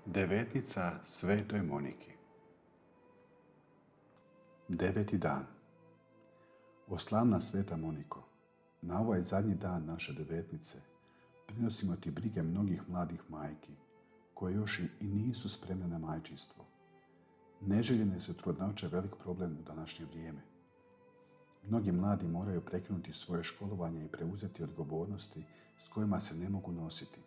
Devetnica Svetoj Moniki. 9. dan. O slavna Sveta Moniko, na ovaj zadnji dan naše devetnice prinosimo ti brige mnogih mladih majki koje još i nisu spremne na majčinstvo. Neželjene su trudnoće velik problem u današnje vrijeme. Mnogi mladi moraju prekinuti svoje školovanje i preuzeti odgovornosti s kojima se ne mogu nositi.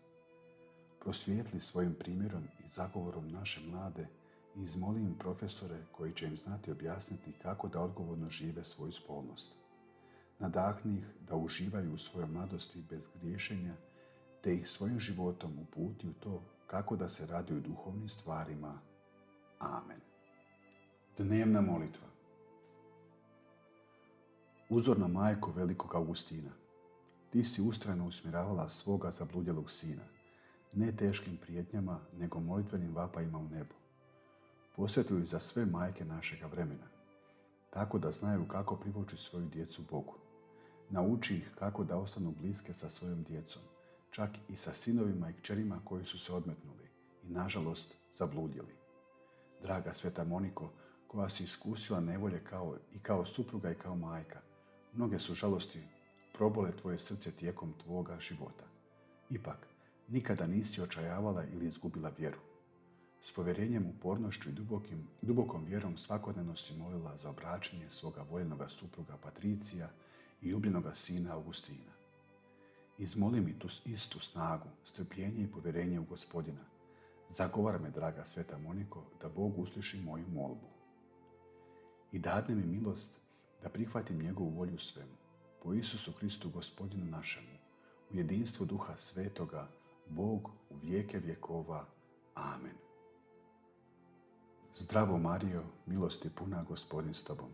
Prosvijetli svojim primjerom i zagovorom naše mlade i izmoli im profesore koji će im znati objasniti kako da odgovorno žive svoju spolnost. Nadahni ih da uživaju u svojoj mladosti bez griješenja, te ih svojim životom uputi u to kako da se raduju duhovnim stvarima. Amen. Dnevna molitva. Uzorna majko velikog Augustina, ti si ustrajno usmjeravala svoga zabludjelog sina, ne teškim prijetnjama, nego molitvenim vapajima u nebo. Posvetuju za sve majke našega vremena, tako da znaju kako privući svoju djecu Bogu. Nauči ih kako da ostanu bliske sa svojom djecom, čak i sa sinovima i kćerima koji su se odmetnuli i, nažalost, zabludjeli. Draga Sveta Moniko, koja si iskusila nevolje kao supruga i kao majka, mnoge su žalosti probole tvoje srce tijekom tvoga života. Ipak, nikada nisi očajavala ili izgubila vjeru. S povjerenjem, upornošću i dubokom vjerom svakodnevno si molila za obraćanje svoga voljenoga supruga Patricija i ljubljenoga sina Augustina. Izmoli mi tu istu snagu, strpljenje i povjerenje u Gospodina. Zagovara me, draga Sveta Moniko, da Bog usliši moju molbu. I dadne mi milost da prihvatim njegovu volju svemu. Po Isusu Kristu, Gospodinu našemu, u jedinstvu Duha Svetoga, Bog u vijeke vjekova. Amen. Zdravo Marijo, milosti puna, Gospodin s tobom.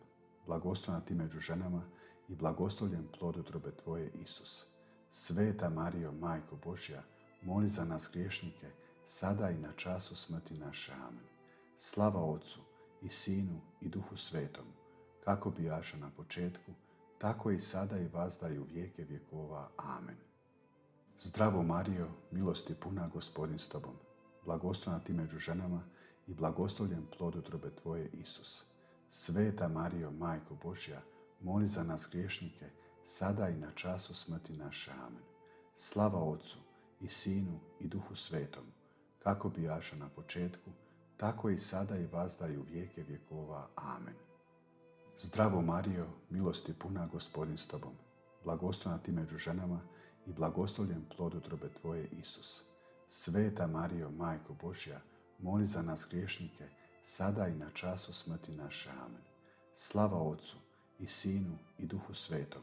Blagoslovljena ti među ženama i blagoslovljen plod utrobe tvoje, Isus. Sveta Marijo, Majko Božja, moli za nas griješnike, sada i na času smrti naše. Amen. Slava Otcu i Sinu i Duhu Svetom, kako bijaše na početku, tako i sada i vazda i u vijeke vjekova. Amen. Zdravo Marijo, milosti puna, Gospodin s tobom. Blagoslovljena ti među ženama i blagoslovljen plod utrobe tvoje, Isus. Sveta Marijo, Majko Božja, moli za nas griješnike, sada i na času smrti naše. Amen. Slava Otcu i Sinu i Duhu Svetom, kako bijaše na početku, tako i sada i vazda i u vijeke vjekova. Amen. Zdravo Marijo, milosti puna, Gospodin s tobom. Blagoslovljena ti među ženama i blagoslovljen plod utrobe tvoje, Isus. Sveta Marijo, Majko Božja, moli za nas griješnike, sada i na času smrti naše. Amen. Slava Otcu i Sinu i Duhu Svetom,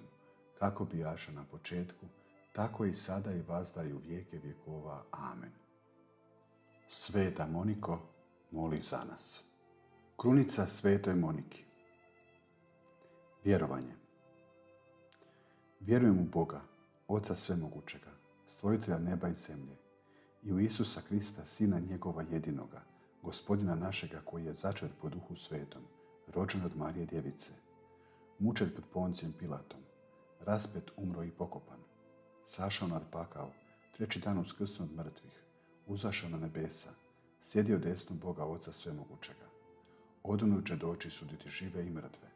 kako bijaše na početku, tako i sada i vazda i u vijeke vjekova. Amen. Sveta Moniko, moli za nas. Krunica Svetoj Moniki. Vjerovanje. Vjerujem u Boga, Oca svemogućega, stvoritelja neba i zemlje, i u Isusa Krista, Sina njegova jedinoga, Gospodina našega, koji je začet po Duhu Svetom, rođen od Marije Djevice, mučen pod Poncijem Pilatom, raspet, umro i pokopan, sašao nad pakao, treći dan uskrsnuo od mrtvih, uzašao na nebesa, sjedio desno Boga Oca svemogućega. Odavno će doći suditi žive i mrtve.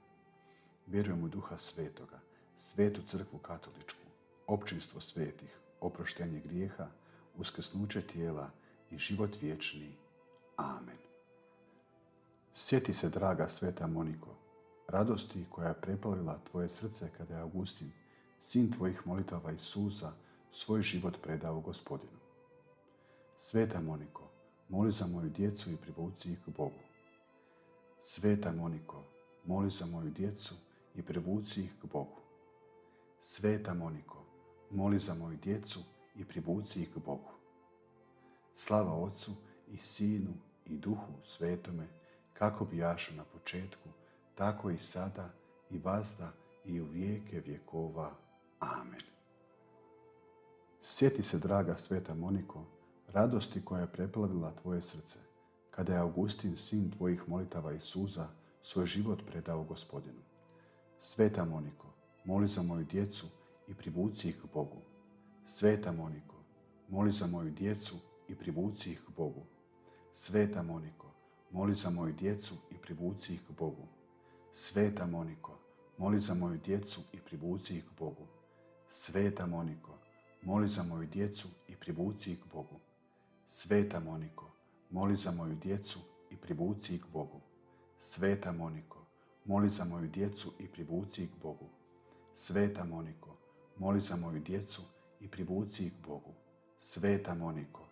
Vjerujem u Duha Svetoga, Svetu crkvu katoličku, općinstvo svetih, oproštenje grijeha, uskrsnuće tijela i život vječni. Amen. Sjeti se, draga Sveta Moniko, radosti koja je preplavila tvoje srce kada je Augustin, sin tvojih molitava i suza, svoj život predao Gospodinu. Sveta Moniko, moli za moju djecu i privuci ih k Bogu. Sveta Moniko, moli za moju djecu i privuci ih k Bogu. Sveta Moniko, moli za moju djecu i privuci ih k Bogu. Slava Otcu i Sinu i Duhu Svetome, kako bijaše na početku, tako i sada i vazda i u vijeke vjekova. Amen. Sjeti se, draga Sveta Moniko, radosti koja je preplavila tvoje srce, kada je Augustin, sin tvojih molitava i suza, svoj život predao Gospodinu. Sveta Moniko, moli za moju djecu i privuci ih k Bogu. Sveta Moniko, moli za moju djecu i privuci ih k Bogu. Sveta Moniko, moli za moju djecu i privuci ih k Bogu. Sveta Moniko, moli za moju djecu i privuci ih k Bogu. Sveta Moniko, moli za moju djecu i privuci ih k Bogu. Sveta Moniko, moli za moju djecu i privuci ih k Bogu. Sveta Moniko, moli za moju djecu i privuci ih k Bogu. Sveta Moniko, moli za moju djecu i privuci ih k Bogu. Sveta Moniko,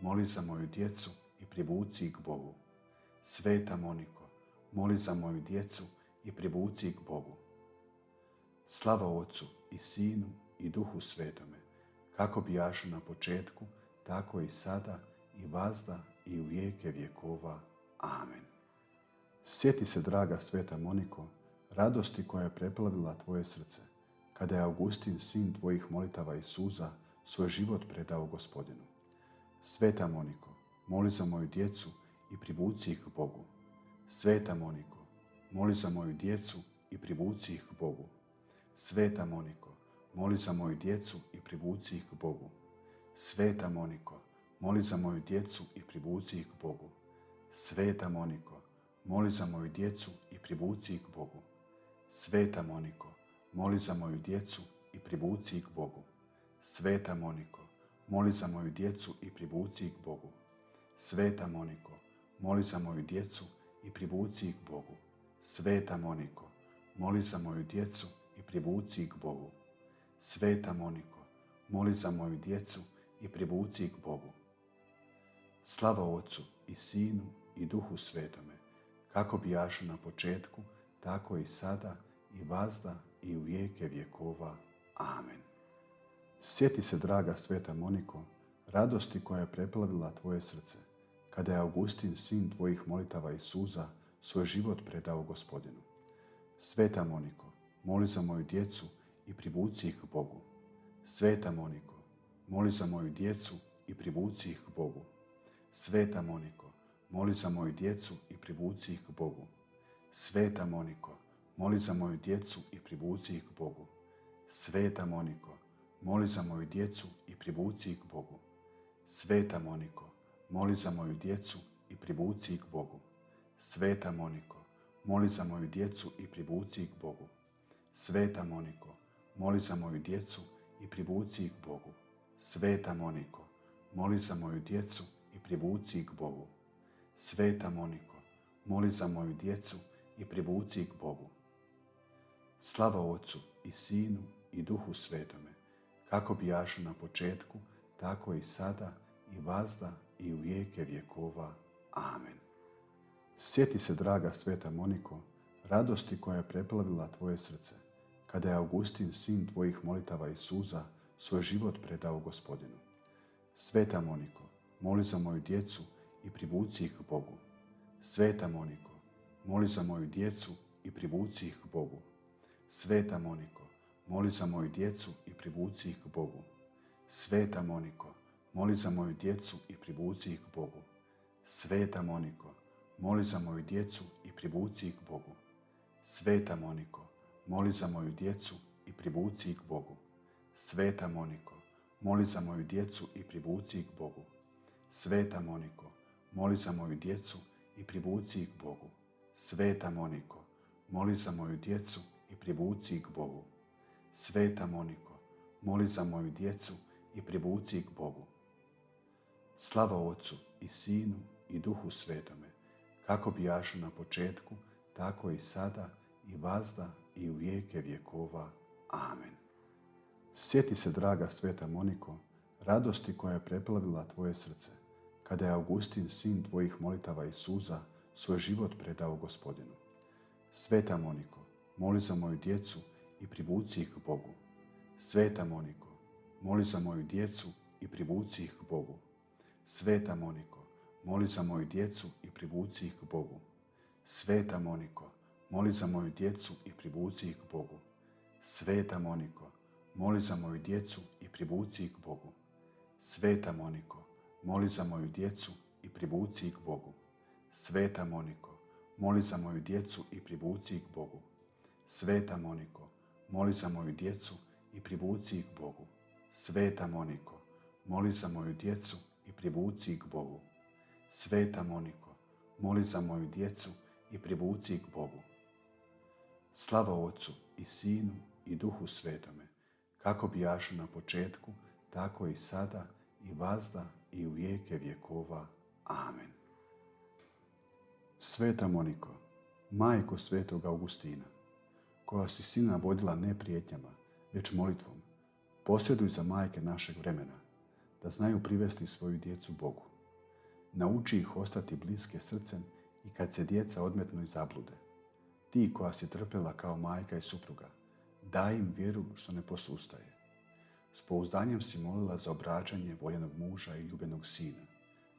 moli za moju djecu i privuci ih k Bogu. Sveta Moniko, moli za moju djecu i privuci ih k Bogu. Slava Otcu i Sinu i Duhu Svetome, kako bijaše na početku, tako i sada i vazda i u vijeke vjekova. Amen. Sjeti se, draga sveta Moniko, radosti koja je preplavila tvoje srce, kada je Augustin, sin tvojih molitava i suza, svoj život predao Gospodinu. Sveta Moniko, moli za moju djecu i privuci ih k Bogu. Sveta Moniko, moli za moju djecu i privuci ih k Bogu. Sveta Moniko, moli za moju djecu i privuci ih k Bogu. Sveta Moniko, moli za moju djecu i privuci ih k Bogu. Sveta Moniko, moli za moju djecu i privuci ih k Bogu. Sveta Moniko, moli za moju djecu i privuci ih k Bogu. Sveta Moniko, moli za moju djecu i privuci ih k Bogu. Sveta Moniko, moli za moju djecu i privuci ih k Bogu. Sveta Moniko, moli za moju djecu i privuci ih k Bogu. Sveta Moniko, moli za moju djecu i privuci ih k Bogu. Slava Otcu i Sinu i Duhu Svetome, kako bijaše na početku, tako i sada i vazda i u vijeke vjekova. Amen. Sjeti se, draga sveta Moniko, radosti koja je preplavila tvoje srce, kada je Augustin, sin tvojih molitava i suza, svoj život predao Gospodinu. Sveta Moniko, moli za moju djecu i privuci ih k Bogu. Sveta Moniko, moli za moju djecu i privuci ih k Bogu. Sveta Moniko, moli za moju djecu i privuci ih k Bogu. Sveta Moniko, moli za moju djecu i privuci ih k Bogu. Sveta Moniko, moli za moju djecu i privuci ih k Bogu. Sveta Moniko, moli za moju djecu i privuci ih k Bogu. Sveta Moniko, moli za moju djecu i privuci ih k Bogu. Sveta Moniko, moli za moju djecu i privuci ih k Bogu. Sveta Moniko, moli za moju djecu i privuci ih k Bogu. Sveta Moniko, moli za moju djecu i privuci ih k Bogu. Slava Otcu i Sinu i Duhu Svetome, kako bijaše na početku, tako i sada i vazda i u vijeke vjekova. Amen. Sjeti se, draga sveta Moniko, radosti koja je preplavila tvoje srce, kada je Augustin, sin tvojih molitava i suza, svoj život predao Gospodinu. Sveta Moniko, moli za moju djecu i privuci ih k Bogu. Sveta Moniko, moli za moju djecu i privuci ih k Bogu. Sveta Moniko, moli za moju djecu i privuci ih k Bogu. Sveta Moniko, moli za moju djecu i privuci ih k Bogu. Sveta Moniko, moli za moju djecu i privuci ih k Bogu. Sveta Moniko, moli za moju djecu i privuci ih k Bogu. Sveta Moniko, moli za moju djecu i privuci ih k Bogu. Sveta Moniko, moli za moju djecu i privuci ih k Bogu. Sveta Moniko, moli za moju djecu i privuci ih k Bogu. Sveta Moniko, moli za moju djecu i privuci ih k Bogu. Slava Otcu i Sinu i Duhu Svetome, kako bijaše na početku, tako i sada i vazda i u vijeke vjekova. Amen. Sjeti se, draga sveta Moniko, radosti koja je preplavila tvoje srce, kada je Augustin, sin tvojih molitava i suza, svoj život predao Gospodinu. Sveta Moniko, moli za moju djecu i privuci ih k Bogu. Sveta Moniko, moli za moju djecu i privuci ih k Bogu. Sveta Moniko, moli za moju djecu i privuci ih k Bogu. Sveta Moniko, moli za moju djecu i privuci ih k Bogu. Sveta Moniko, moli za moju djecu i privuci ih k Bogu. Sveta Moniko, moli za moju djecu i privuci ih k Bogu. Sveta Moniko, moli za moju djecu i privuci ih k Bogu. Sveta Moniko, moli za moju djecu i privuci ih k Bogu. Sveta Moniko, moli za moju djecu i privuci ih k Bogu. Sveta Moniko, moli za moju djecu i privuci ih k Bogu. Slava Otcu i Sinu i Duhu Svetome, kako bijaše na početku, tako i sada i vazda i u vijeke vjekova. Amen. Sveta Moniko, majko svetog Augustina, koja si sina vodila ne prijetnjama, već molitvom, posjeduj za majke našeg vremena, da znaju privesti svoju djecu Bogu. Nauči ih ostati bliske srcem i kad se djeca odmetnu i zablude. Ti koja si trpjela kao majka i supruga, daj im vjeru što ne posustaje. S pouzdanjem si molila za obraćanje voljenog muža i ljubenog sina,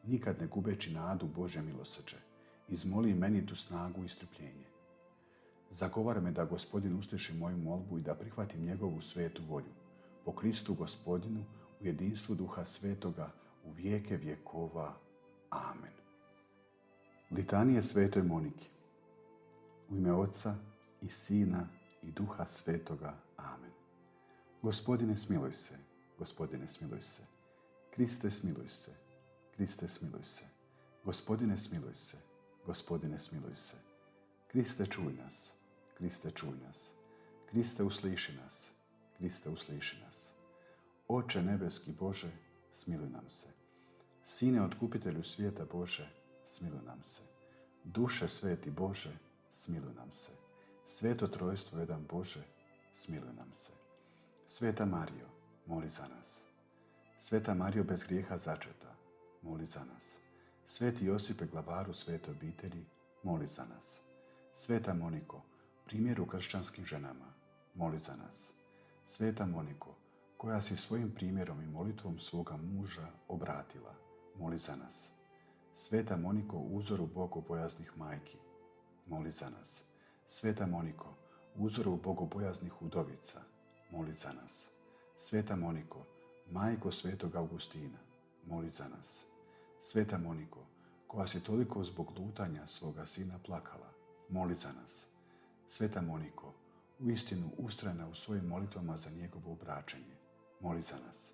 nikad ne gubeći nadu Božje milosrđe. Izmoli meni tu snagu i strpljenje. Zagovara me da Gospodin usliši moju molbu i da prihvatim njegovu svetu volju. Po Kristu Gospodinu, u jedinstvu Duha Svetoga, u vijeke vjekova. Amen. Litanije svetoj Moniki. U ime Otca i Sina i Duha Svetoga. Amen. Gospodine smiluj se, Gospodine smiluj se. Kriste smiluj se, Kriste smiluj se. Gospodine smiluj se, Gospodine smiluj se. Kriste čuj nas, Kriste čuj nas. Kriste usliši nas, Kriste usliši nas. Oče nebeski Bože, smiluj nam se. Sine otkupitelju svijeta Bože, smiluj nam se. Duše sveti Bože, smiluj nam se. Sveto trojstvo jedan Bože, smiluj nam se. Sveta Marijo, moli za nas. Sveta Marijo bez grijeha začeta, moli za nas. Sveti Josipe glavaru svete obitelji, moli za nas. Sveta Moniko, primjeru kršćanskim ženama, moli za nas. Sveta Moniko, koja si svojim primjerom i molitvom svoga muža obratila, moli za nas. Sveta Moniko, uzoru bogobojaznih majki, moli za nas. Sveta Moniko, uzoru bogobojaznih udovica, moli za nas. Sveta Moniko, majko svetog Augustina, moli za nas. Sveta Moniko, koja si toliko zbog lutanja svoga sina plakala, moli za nas. Sveta Moniko, uistinu ustrajna u svojim molitvama za njegovo obraćenje, moli za nas.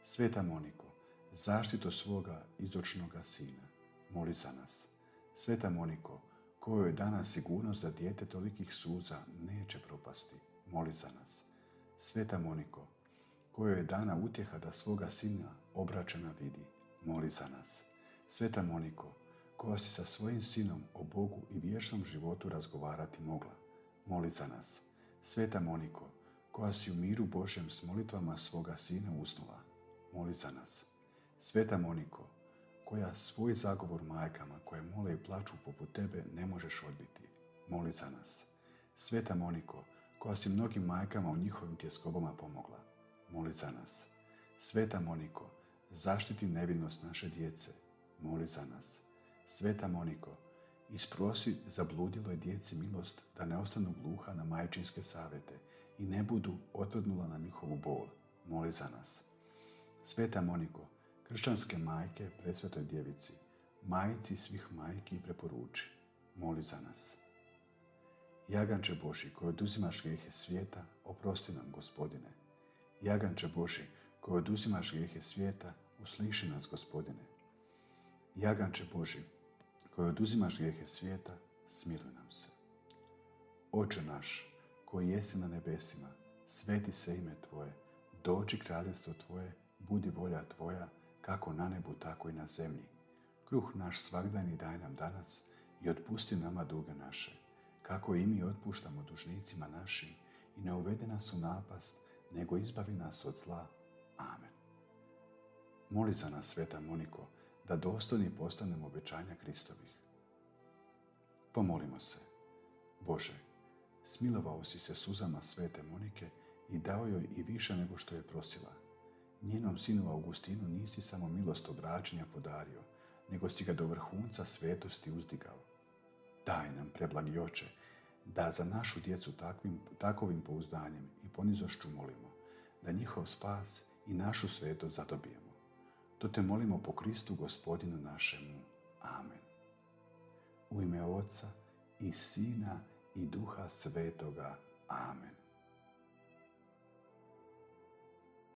Sveta Moniko, zaštitu svoga izočnoga sina, moli za nas. Sveta Moniko, kojoj je dana sigurnost da dijete tolikih suza neće propasti, moli za nas. Sveta Moniko, kojoj je dana utjeha da svoga sina obraćena vidi, moli za nas. Sveta Moniko, koja si sa svojim sinom o Bogu i vječnom životu razgovarati mogla, moli za nas. Sveta Moniko, koja si u miru Božjem s molitvama svoga sina usnula, moli za nas. Sveta Moniko, koja svoj zagovor majkama koje mole i plaču poput tebe ne možeš odbiti, moli za nas. Sveta Moniko, koja si mnogim majkama u njihovim tjeskobama pomogla, moli za nas. Sveta Moniko, zaštiti nevinost naše djece, moli za nas. Sveta Moniko, isprosi zabludiloj djeci milost da ne ostanu gluha na majčinske savjete i ne budu otvrdnula na njihovu bol, moli za nas. Sveta Moniko, kršćanske majke presvetoj djevici, majici svih majki preporuči, moli za nas. Jaganče Božji, koji oduzimaš grijehe svijeta, oprosti nam, Gospodine. Jaganče Božji, koji oduzimaš grijehe svijeta, usliši nas, Gospodine. Jaganče Božji, koji oduzimaš grijehe svijeta, smiluj nam se. Oče naš, koji jesi na nebesima, sveti se ime Tvoje, dođi kraljevstvo Tvoje, budi volja Tvoja, kako na nebu, tako i na zemlji. Kruh naš svagdajni daj nam danas i otpusti nama duge naše, kako i mi otpuštamo dužnicima našim, i ne uvedi nas u napast, nego izbavi nas od zla. Amen. Moli za nas, sveta Moniko, da dostojni postanemo obećanja Kristovih. Pomolimo se. Bože, smilovao si se suzama svete Monike i dao joj i više nego što je prosila. Njenom sinu Augustinu nisi samo milost obraćanja podario, nego si ga do vrhunca svetosti uzdigao. Daj nam, preblagi Oče, da za našu djecu takovim pouzdanjem i ponizošću molimo, da njihov spas i našu svetost zadobijemo. To te molimo po Kristu Gospodinu našemu. Amen. U ime Otca i Sina i Duha Svetoga. Amen.